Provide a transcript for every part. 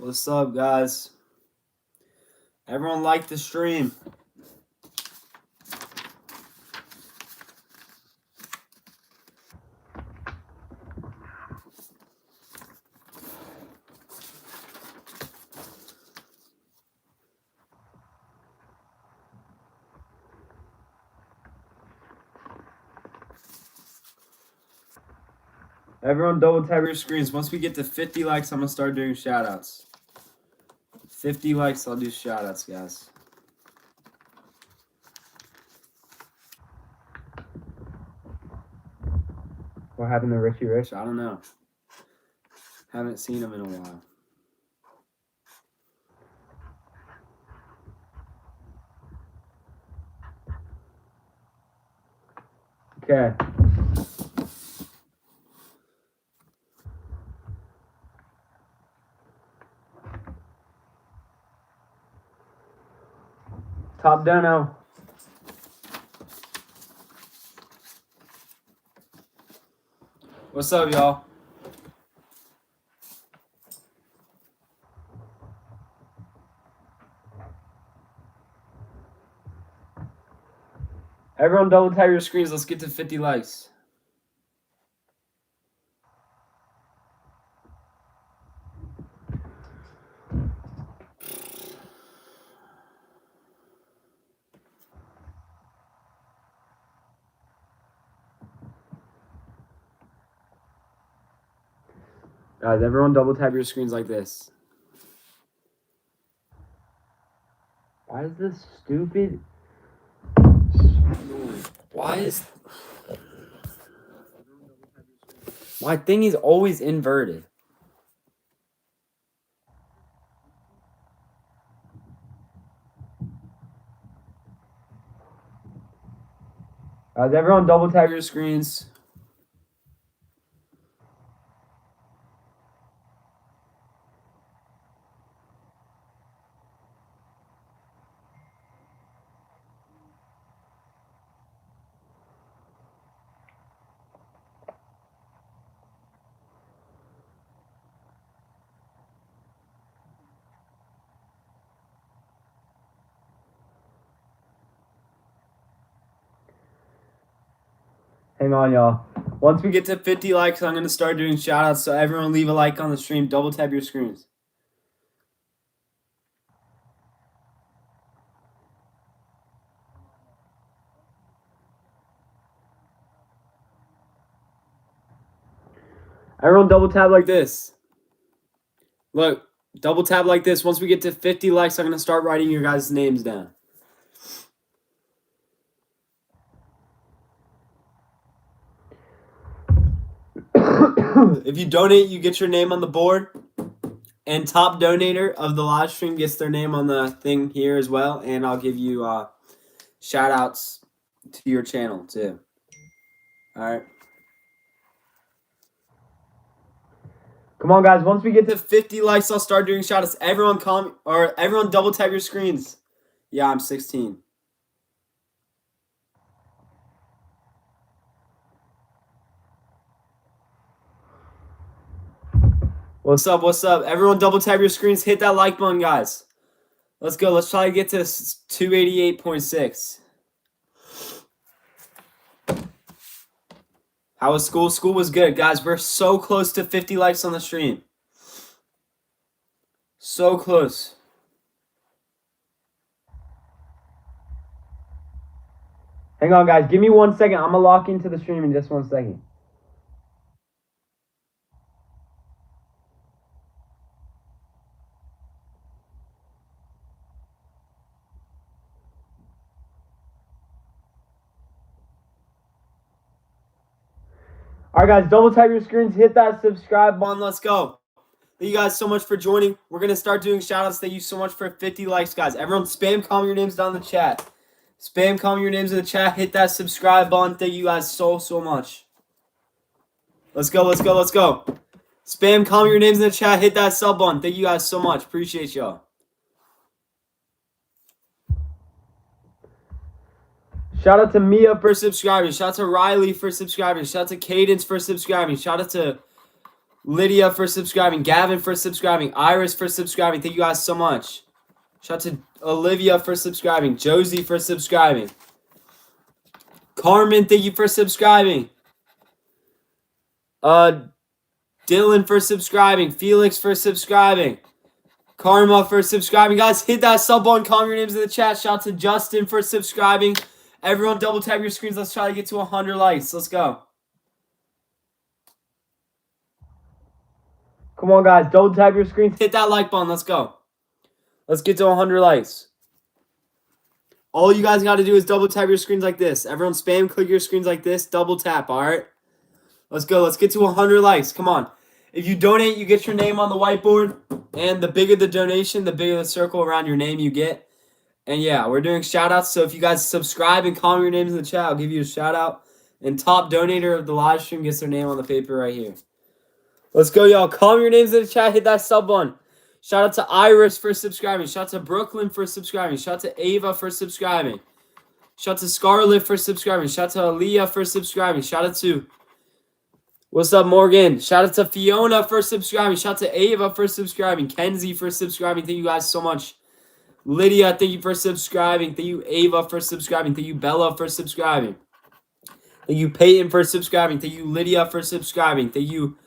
What's up, guys? Everyone like the stream. Everyone double tap your screens. Once we get to 50 likes, I'm going to start doing shoutouts. 50 likes, I'll do shoutouts, guys. What happened to Richie Rich? I don't know. Haven't seen him in a while. Okay. Top dono. What's up, y'all? Everyone double tap your screens. Let's get to 50 likes. Guys, everyone double tap your screens like this. Why is this stupid? Why is... My thing is always inverted. Guys, everyone double tap your screens. Hang on, y'all. Once we get to 50 likes, I'm going to start doing shoutouts. So everyone leave a like on the stream. Double tap your screens. Everyone double tap like this. Look, double tap like this. Once we get to 50 likes, I'm going to start writing your guys' names down. If you donate, you get your name on the board. And top donator of the live stream gets their name on the thing here as well. And I'll give you shout outs to your channel too. All right. Come on, guys. Once we get to 50 likes, I'll start doing shout outs. Everyone everyone double tap your screens. Yeah, I'm 16. What's up? What's up? Everyone double tap your screens. Hit that like button, guys. Let's go. Let's try to get to 288.6. How was school? School was good. Guys, we're so close to 50 likes on the stream. So close. Hang on, guys. Give me 1 second. I'm going to lock into the stream in just 1 second. All right, guys, double tap your screens, hit that subscribe button. Let's go. Thank you guys so much for joining. We're going to start doing shout-outs. Thank you so much for 50 likes, guys. Everyone spam comment your names down in the chat. Spam comment your names in the chat. Hit that subscribe button. Thank you guys so much. Let's go, let's go, let's go. Spam comment your names in the chat. Hit that sub button. Thank you guys so much. Appreciate y'all. Shout out to Mia for subscribing. Shout out to Riley for subscribing. Shout out to Cadence for subscribing. Shout out to Lydia for subscribing. Gavin for subscribing. Iris for subscribing. Thank you guys so much. Shout out to Olivia for subscribing. Josie for subscribing. Carmen, thank you for subscribing. Dylan for subscribing. Felix for subscribing. Karma for subscribing. Guys, hit that sub button. Comment your names in the chat. Shout out to Justin for subscribing. Everyone double tap your screens. Let's try to get to 100 likes. Let's go. Come on, guys. Double tap your screens. Hit that like button. Let's go. Let's get to 100 likes. All you guys got to do is double tap your screens like this. Everyone spam click your screens like this. Double tap, all right? Let's go. Let's get to 100 likes. Come on. If you donate, you get your name on the whiteboard. And the bigger the donation, the bigger the circle around your name you get. And yeah, we're doing shout-outs. So if you guys subscribe and comment your names in the chat, I'll give you a shout-out. And top donator of the live stream gets their name on the paper right here. Let's go, y'all. Comment your names in the chat. Hit that sub button. Shout out to Iris for subscribing. Shout out to Brooklyn for subscribing. Shout out to Ava for subscribing. Shout out to Scarlett for subscribing. Shout out to Aaliyah for subscribing. Shout out to... What's up, Morgan? Shout out to Fiona for subscribing. Shout out to Ava for subscribing. Kenzie for subscribing. Thank you guys so much. Lydia, thank you for subscribing. Thank you, Ava, for subscribing. Thank you, Bella, for subscribing. Thank you, Peyton, for subscribing. Thank you, Lydia, for subscribing. Thank you,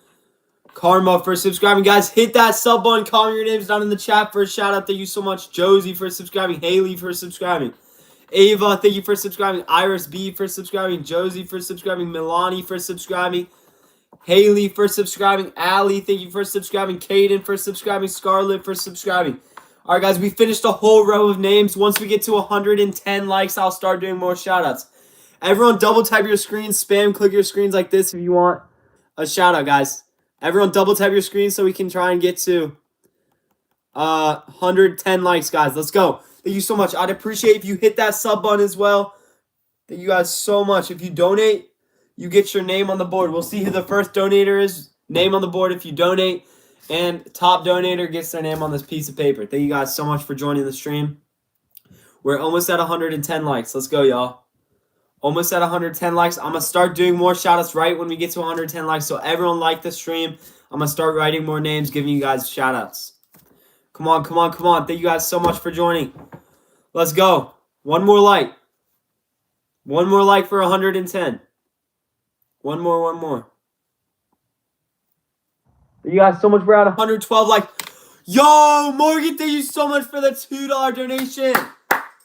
Karma, for subscribing. Guys, hit that sub button. Comment your names down in the chat for a shout out. Thank you so much. Josie for subscribing. Haley for subscribing. Ava, thank you for subscribing. Iris B for subscribing. Josie for subscribing. Milani for subscribing. Haley for subscribing. Allie, thank you for subscribing. Caden for subscribing. Scarlett for subscribing. All right, guys, we finished a whole row of names. Once we get to 110 likes, I'll start doing more shout-outs. Everyone double tap your screens. Spam click your screens like this if you want a shout-out, guys. Everyone double tap your screens so we can try and get to 110 likes, guys. Let's go. Thank you so much. I'd appreciate if you hit that sub button as well. Thank you guys so much. If you donate, you get your name on the board. We'll see who the first donator is. Name on the board if you donate. And top donator gets their name on this piece of paper. Thank you guys so much for joining the stream. We're almost at 110 likes. Let's go, y'all. Almost at 110 likes. I'm going to start doing more shout-outs right when we get to 110 likes. So everyone like the stream. I'm going to start writing more names, giving you guys shout-outs. Come on, come on, come on. Thank you guys so much for joining. Let's go. One more like. One more like for 110. One more, one more. Thank you guys so much. We're at 112 like. Yo, Morgan, thank you so much for the $2 donation.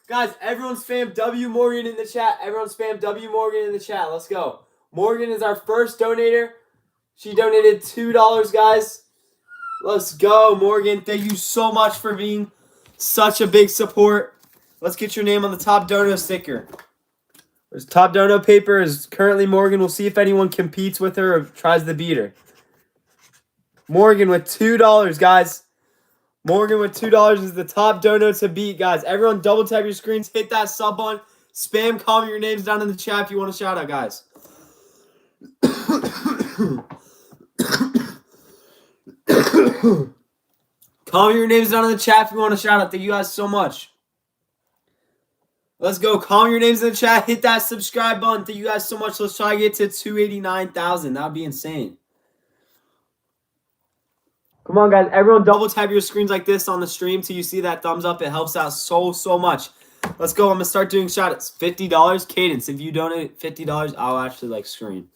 Guys, everyone spam W Morgan in the chat. Everyone spam W Morgan in the chat. Let's go. Morgan is our first donator. She donated $2, guys. Let's go, Morgan. Thank you so much for being such a big support. Let's get your name on the top dono sticker. There's top dono paper is currently Morgan. We'll see if anyone competes with her or tries to beat her. Morgan with $2, guys. Morgan with $2 is the top dono to beat, guys. Everyone double tap your screens. Hit that sub button. Spam comment your names down in the chat if you want a shout out, guys. Comment your names down in the chat if you want a shout out. Thank you guys so much. Let's go. Comment your names in the chat. Hit that subscribe button. Thank you guys so much. Let's try to get to 289,000. That would be insane. Come on, guys. Everyone double tap your screens like this on the stream till you see that thumbs up. It helps out so much. Let's go. I'm going to start doing shout-outs. $50. Cadence. If you donate $50, I'll actually, scream.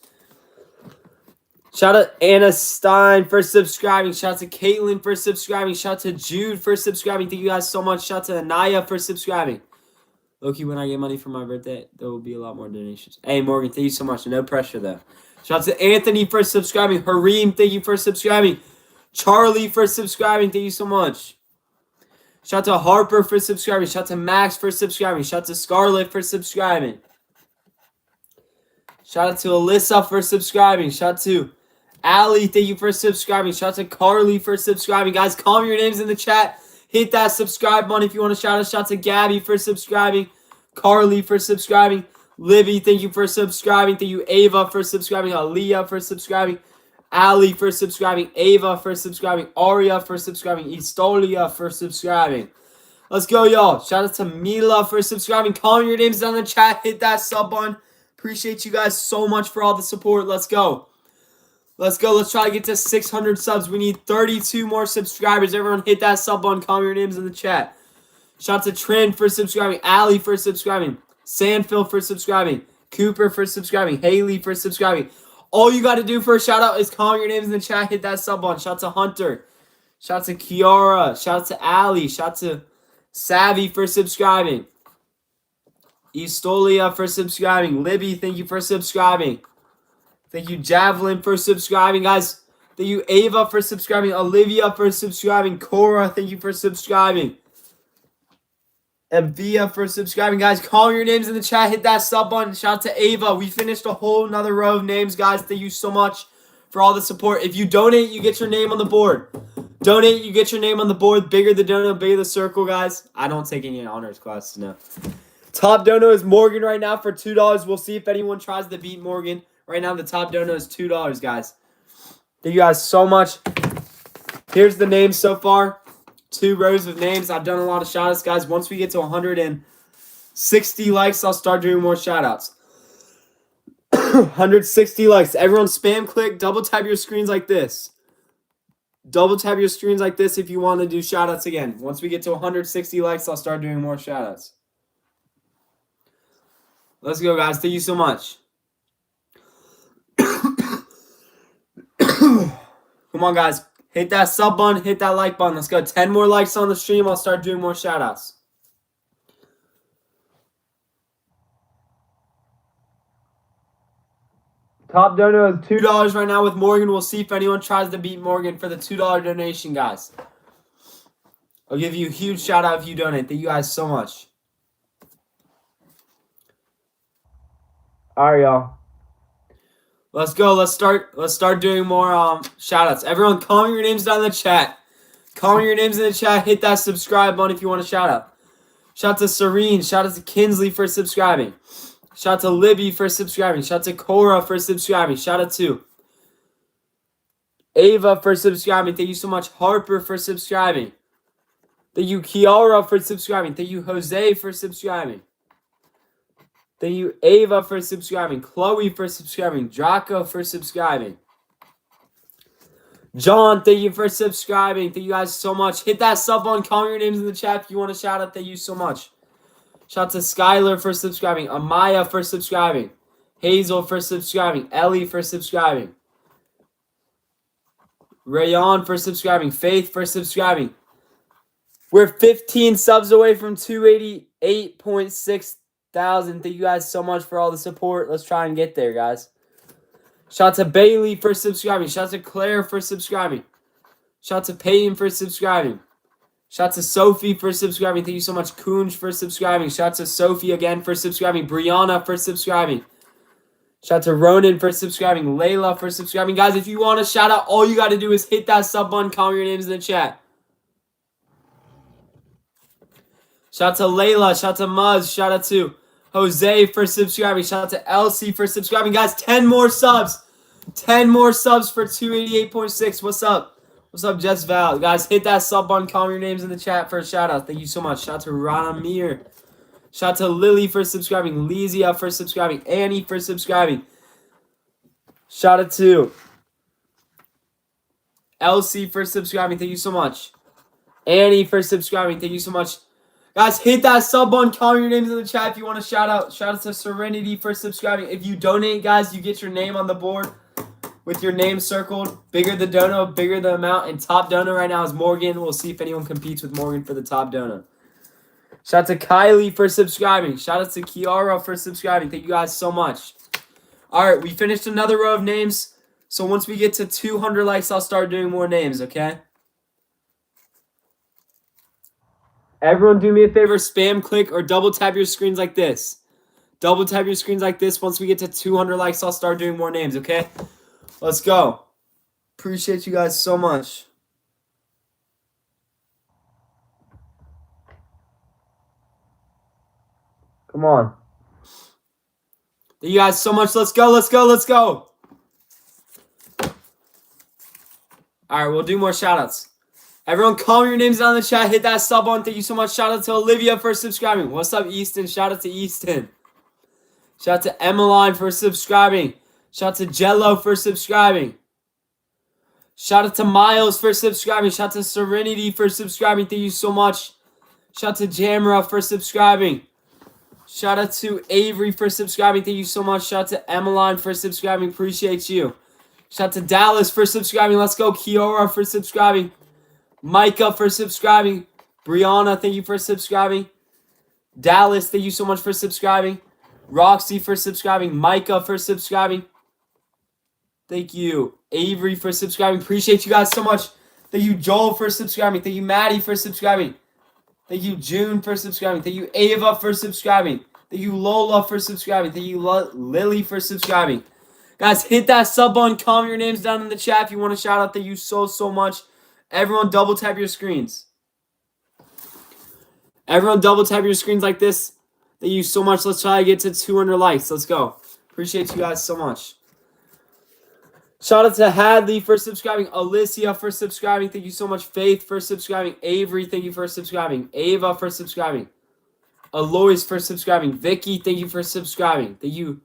Shout out Anna Stein for subscribing. Shout out to Caitlin for subscribing. Shout out to Jude for subscribing. Thank you guys so much. Shout out to Anaya for subscribing. Loki, when I get money for my birthday, there will be a lot more donations. Hey, Morgan, thank you so much. No pressure, though. Shout out to Anthony for subscribing. Hareem, thank you for subscribing. Charlie for subscribing. Thank you so much. Shout out to Harper for subscribing. Shout out to Max for subscribing. Shout out to Scarlett for subscribing. Shout out to Alyssa for subscribing. Shout out to Allie. Thank you for subscribing. Shout out to Carly for subscribing. Guys, comment your names in the chat. Hit that subscribe button if you want to shout out. Shout out to Gabby for subscribing. Carly for subscribing. Livy, thank you for subscribing. Thank you, Ava, for subscribing. Aaliyah for subscribing. Ali for subscribing. Ava for subscribing. Aria for subscribing. Estolia for subscribing. Let's go, y'all. Shout out to Mila for subscribing. Comment your names down in the chat. Hit that sub button. Appreciate you guys so much for all the support. Let's go. Let's go. Let's try to get to 600 subs. We need 32 more subscribers. Everyone hit that sub button. Comment your names in the chat. Shout out to Trent for subscribing. Allie for subscribing. Sandfill for subscribing. Cooper for subscribing. Haley for subscribing. All you got to do for a shout out is comment your names in the chat. Hit that sub button. Shout out to Hunter. Shout out to Kiara. Shout out to Allie. Shout out to Savvy for subscribing. Estolia for subscribing. Libby, thank you for subscribing. Thank you, Javelin, for subscribing, guys. Thank you, Ava, for subscribing. Olivia, for subscribing. Cora, thank you for subscribing. And Via, for subscribing, guys. Call your names in the chat. Hit that sub button. Shout out to Ava. We finished a whole nother row of names, guys. Thank you so much for all the support. If you donate, you get your name on the board. Donate, you get your name on the board. Bigger the donut, bigger the circle, guys. I don't take any honors classes, no. Top dono is Morgan right now for $2. We'll see if anyone tries to beat Morgan. Right now, the top dono is $2, guys. Thank you guys so much. Here's the names so far. 2 rows of names. I've done a lot of shoutouts, guys. Once we get to 160 likes, I'll start doing more shoutouts. 160 likes. Everyone spam click. Double tap your screens like this. Double tap your screens like this if you want to do shoutouts again. Once we get to 160 likes, I'll start doing more shoutouts. Let's go, guys. Thank you so much. Come on, guys. Hit that sub button. Hit that like button. Let's go. 10 more likes on the stream. I'll start doing more shoutouts. Top dono is $2 right now with Morgan. We'll see if anyone tries to beat Morgan for the $2 donation, guys. I'll give you a huge shout out if you donate. Thank you guys so much. All right, y'all. Let's go. Let's start doing more shout outs. Everyone, comment your names down in the chat. Comment your names in the chat. Hit that subscribe button if you want to shout out. Shout out to Serene. Shout out to Kinsley for subscribing. Shout out to Libby for subscribing. Shout out to Cora for subscribing. Shout out to Ava for subscribing. Thank you so much. Harper for subscribing. Thank you, Kiara, for subscribing. Thank you, Jose, for subscribing. Thank you, Ava, for subscribing. Chloe, for subscribing. Draco, for subscribing. John, thank you for subscribing. Thank you guys so much. Hit that sub button. Comment your names in the chat if you want to shout out. Thank you so much. Shout out to Skylar for subscribing. Amaya for subscribing. Hazel for subscribing. Ellie for subscribing. Rayon for subscribing. Faith for subscribing. We're 15 subs away from 288.6 thousand. Thank you guys so much for all the support. Let's try and get there, guys. Shout out to Bailey for subscribing. Shout out to Claire for subscribing. Shout out to Peyton for subscribing. Shout out to Sophie for subscribing. Thank you so much, Kunj, for subscribing. Shout out to Sophie again for subscribing. Brianna for subscribing. Shout out to Ronan for subscribing. Layla for subscribing. Guys, if you want to shout out, all you got to do is hit that sub button. Comment your names in the chat. Shout out to Layla. Shout out to Muzz. Shout out to Jose for subscribing. Shout out to Elsie for subscribing. Guys, 10 more subs. 10 more subs for 288.6. What's up? What's up, Jess Val? Guys, hit that sub button. Comment your names in the chat for a shout out. Thank you so much. Shout out to Ranamir. Shout out to Lily for subscribing. Lizia for subscribing. Annie for subscribing. Shout out to Elsie for subscribing. Thank you so much. Annie for subscribing. Thank you so much. Guys, hit that sub button. Comment your names in the chat if you want to shout out. Shout out to Serenity for subscribing. If you donate, guys, you get your name on the board with your name circled. Bigger the dono, bigger the amount. And top dono right now is Morgan. We'll see if anyone competes with Morgan for the top dono. Shout out to Kylie for subscribing. Shout out to Kiara for subscribing. Thank you guys so much. All right, we finished another row of names. So once we get to 200 likes, I'll start doing more names, okay? Everyone do me a favor, spam click or double tap your screens like this. Double tap your screens like this. Once we get to 200 likes, I'll start doing more names, okay? Let's go. Appreciate you guys so much. Come on. Thank you guys so much. Let's go, let's go, let's go. All right, we'll do more shout-outs. Everyone, comment your names down in the chat. Hit that sub button. Thank you so much. Shout out to Olivia for subscribing. What's up, Easton? Shout out to Easton. Shout out to Emmeline for subscribing. Shout out to Jello for subscribing. Shout out to Miles for subscribing. Shout out to Serenity for subscribing. Thank you so much. Shout out to Jamra for subscribing. Shout out to Avery for subscribing. Thank you so much. Shout out to Emmeline for subscribing. Appreciate you. Shout out to Dallas for subscribing. Let's go. Kiora for subscribing. Micah for subscribing. Brianna, thank you for subscribing. Dallas, thank you so much for subscribing. Roxy for subscribing. Micah for subscribing. Thank you. Avery for subscribing. Appreciate you guys so much. Thank you, Joel, for subscribing. Thank you, Maddie, for subscribing. Thank you, June, for subscribing. Thank you, Ava, for subscribing. Thank you, Lola, for subscribing. Thank you, Lily, for subscribing. Guys, hit that sub button. Comment your names down in the chat if you want to shout out. Thank you so, so much. Everyone, double tap your screens. Everyone, double tap your screens like this. Thank you so much. Let's try to get to 200 likes. Let's go. Appreciate you guys so much. Shout out to Hadley for subscribing. Alicia for subscribing. Thank you so much. Faith for subscribing. Avery, thank you for subscribing. Ava for subscribing. Alois for subscribing. Vicky, thank you for subscribing. Thank you,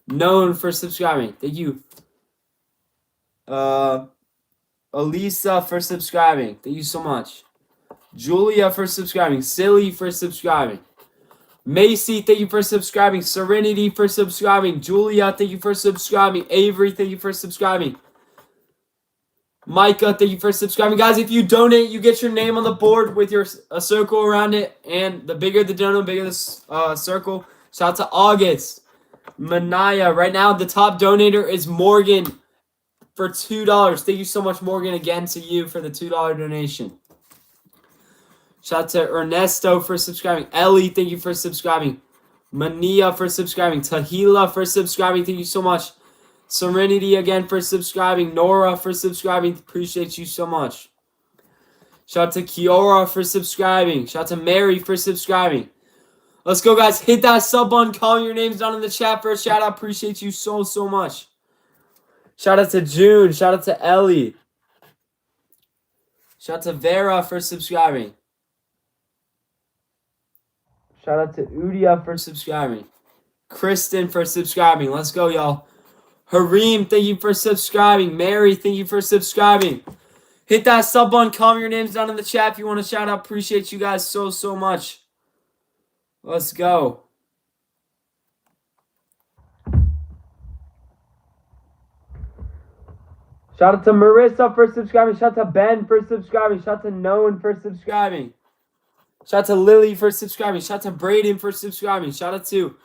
Known, for subscribing. Thank you, Elisa, for subscribing. Thank you so much. Julia for subscribing. Silly for subscribing. Macy, thank you for subscribing. Serenity for subscribing. Julia, thank you for subscribing. Avery, thank you for subscribing. Micah, thank you for subscribing. Guys, if you donate, you get your name on the board with a circle around it. And the bigger the donut, the bigger the circle. Shout out to August. Manaya. Right now, the top donator is Morgan for $2. Thank you so much, Morgan, again to you for the $2 donation. Shout out to Ernesto for subscribing. Ellie, thank you for subscribing. Mania for subscribing. Tahila for subscribing. Thank you so much. Serenity again for subscribing. Nora for subscribing. Appreciate you so much. Shout out to Kiora for subscribing. Shout out to Mary for subscribing. Let's go, guys. Hit that sub button. Call your names down in the chat for a shout out. Appreciate you so, so much. Shout out to June. Shout out to Ellie. Shout out to Vera for subscribing. Shout out to Udia for subscribing. Kristen for subscribing. Let's go, y'all. Hareem, thank you for subscribing. Mary, thank you for subscribing. Hit that sub button. Comment your names down in the chat if you want to shout out. Appreciate you guys so, so much. Let's go. Shout out to Marissa for subscribing. Shout out to Ben for subscribing. Shout out to Known for subscribing. Shout out to Lily for subscribing. Shout out to Braden for subscribing. Shout out to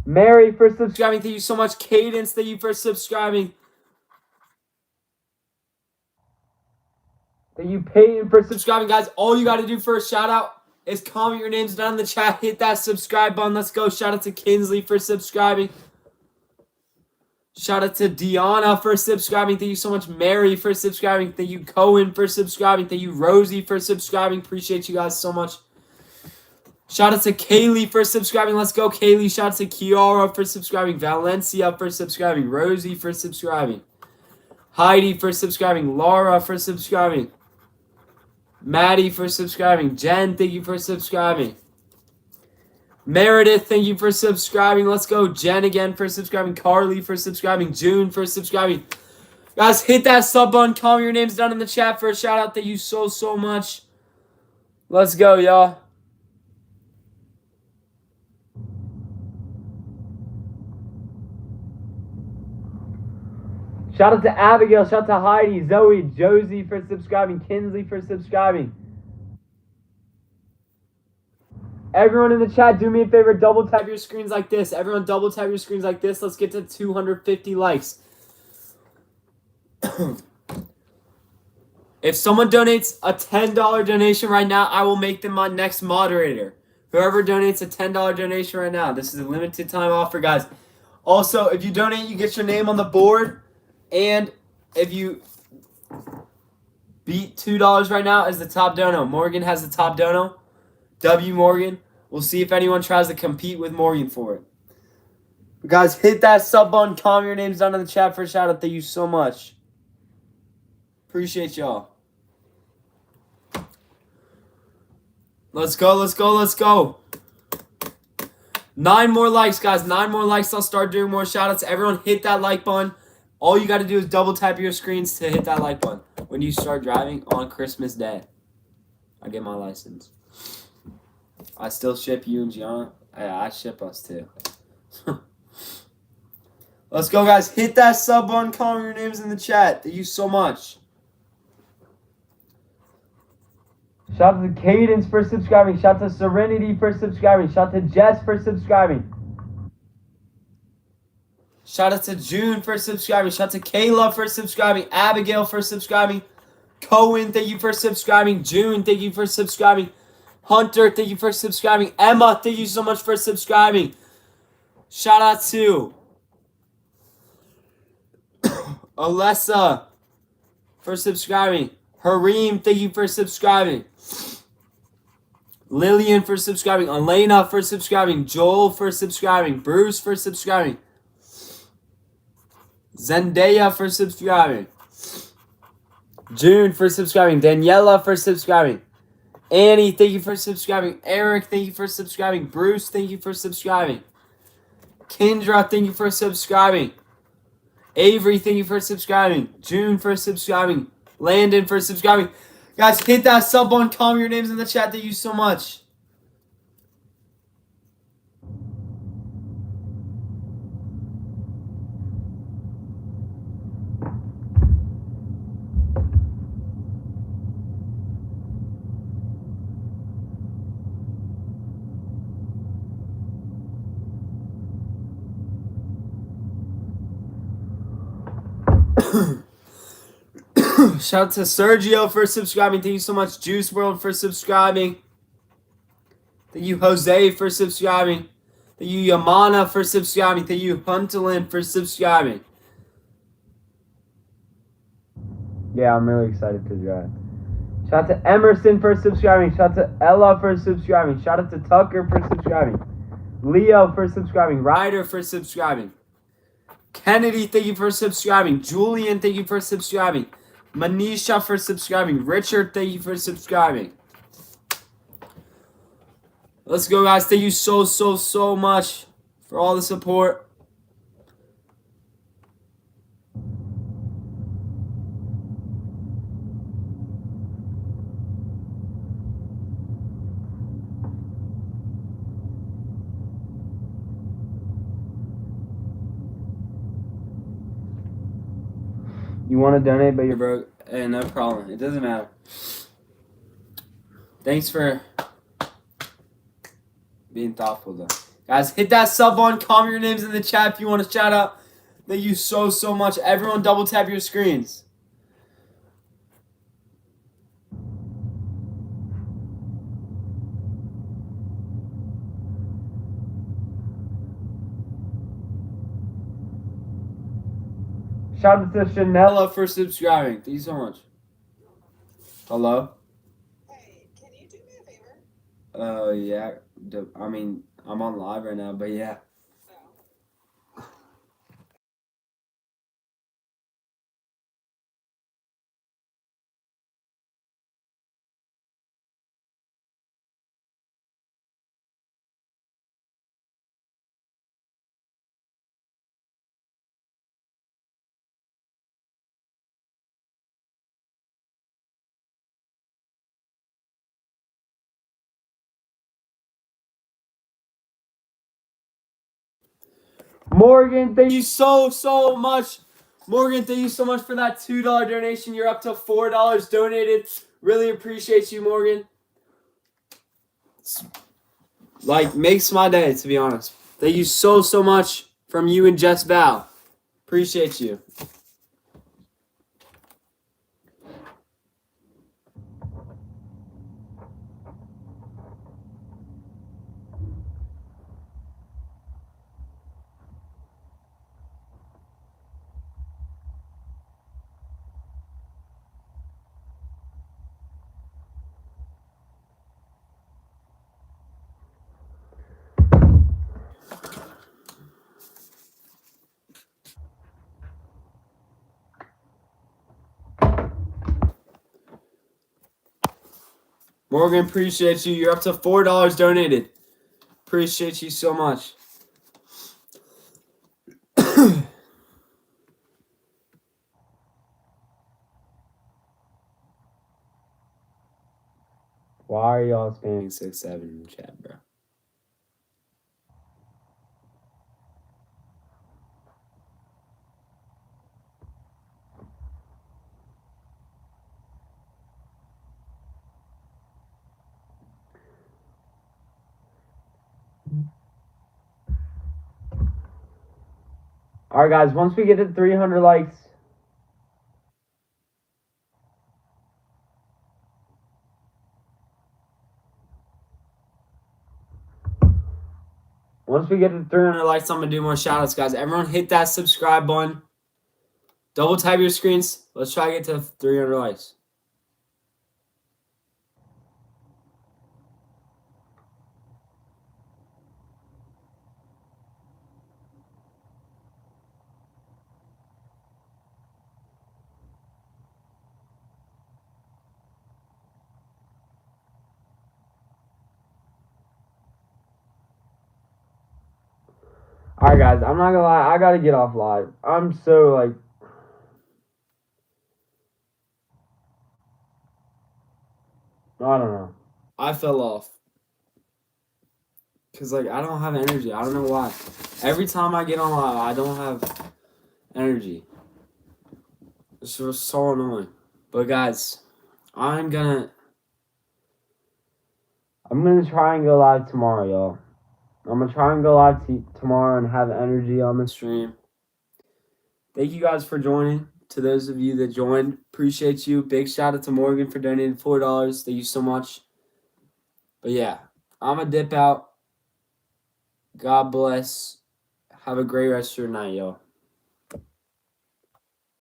Mary for subscribing. Thank you so much. Cadence, thank you for subscribing. Thank you, Peyton, for subscribing. Guys, all you got to do for a shout out is comment your names down in the chat. Hit that subscribe button. Let's go. Shout out to Kinsley for subscribing. Shout out to Deanna for subscribing. Thank you so much, Mary, for subscribing. Thank you, Cohen, for subscribing. Thank you, Rosie, for subscribing. Appreciate you guys so much. Shout out to Kaylee for subscribing. Let's go, Kaylee. Shout out to Kiara for subscribing. Valencia for subscribing. Rosie for subscribing. Heidi for subscribing. Laura for subscribing. Maddie for subscribing. Jen, thank you for subscribing. Meredith, thank you for subscribing. Let's go. Jen again for subscribing. Carly for subscribing. June for subscribing. Guys, hit that sub button. Comment your names down in the chat for a shout out. Thank you so, so much. Let's go, y'all. Shout out to Abigail. Shout out to Heidi, Zoe, Josie for subscribing. Kinsley for subscribing. Everyone in the chat, do me a favor. Double tap your screens like this. Everyone double tap your screens like this. Let's get to 250 likes. If someone donates a $10 donation right now, I will make them my next moderator. Whoever donates a $10 donation right now. This is a limited time offer, guys. Also, if you donate, you get your name on the board. And if you beat $2 right now as the top dono, Morgan has the top dono. W. Morgan. We'll see if anyone tries to compete with Morgan for it. But guys, hit that sub button. Comment your names down in the chat for a shout out. Thank you so much. Appreciate y'all. Let's go, let's go, let's go. 9 more likes, guys. 9 more likes. I'll start doing more shoutouts. Everyone hit that like button. All you got to do is double tap your screens to hit that like button when you start driving on Christmas Day. I get my license. I still ship you and Gianna. Yeah, I ship us too. Let's go, guys. Hit that sub button. Comment your names in the chat. Thank you so much. Shout out to Cadence for subscribing. Shout out to Serenity for subscribing. Shout out to Jess for subscribing. Shout out to June for subscribing. Shout out to Kayla for subscribing. Abigail for subscribing. Cohen, thank you for subscribing. June, thank you for subscribing. Hunter, thank you for subscribing. Emma, thank you so much for subscribing. Shout out to Alessa for subscribing. Hareem, thank you for subscribing. Lillian for subscribing. Elena for subscribing. Joel for subscribing. Bruce for subscribing. Zendaya for subscribing. June for subscribing. Daniela for subscribing. Annie, thank you for subscribing. Eric, thank you for subscribing. Bruce, thank you for subscribing. Kendra, thank you for subscribing. Avery, thank you for subscribing. June for subscribing. Landon for subscribing. Guys, hit that sub button. Comment your names in the chat. Thank you so much. Shout out to Sergio for subscribing. Thank you so much. Juice World for subscribing. Thank you, Jose, for subscribing. Thank you, Yamana, for subscribing. Thank you, Hunterlin, for subscribing. Yeah, I'm really excited to drive. Shout out to Emerson for subscribing. Shout out to Ella for subscribing. Shout out to Tucker for subscribing. Leo for subscribing. Ryder for subscribing. Kennedy, thank you for subscribing. Julian, thank you for subscribing. Manisha for subscribing. Richard, thank you for subscribing. Let's go, guys. Thank you so much for all the support. You want to donate, but you're broke? Hey, no problem. It doesn't matter. Thanks for being thoughtful, though. Guys, hit that sub button. Comment your names in the chat if you want to shout out. Thank you so much. Everyone double tap your screens. Shout out to Chanela for subscribing. Thank you so much. Hello? Hey, can you do me a favor? Yeah. I mean, I'm on live right now, but yeah. Morgan, thank you so much. Morgan, thank you so much for that $2 donation. You're up to $4 donated. Really appreciate you, Morgan. Like, makes my day, to be honest. Thank you so much from you and Jess Val. Appreciate you. Morgan, appreciate you. You're up to $4 donated. Appreciate you so much. Why are y'all spamming 6-7 in the chat, bro? All right, guys. Once we get to 300 likes. Once we get to 300 likes, I'm going to do more shoutouts, guys. Everyone hit that subscribe button. Double tap your screens. Let's try to get to 300 likes. Alright, guys, I'm not gonna lie, I gotta get off live. I'm so, like... I don't know. I fell off. Because, like, I don't have energy. I don't know why. Every time I get on live, I don't have energy. It's just so annoying. But, guys, I'm gonna try and go live tomorrow, y'all. I'm gonna try and go live tomorrow and have energy on the stream. Thank you guys for joining. To those of you that joined, appreciate you. Big shout out to Morgan for donating $4. Thank you so much. But yeah, I'm gonna dip out. God bless. Have a great rest of your night, y'all.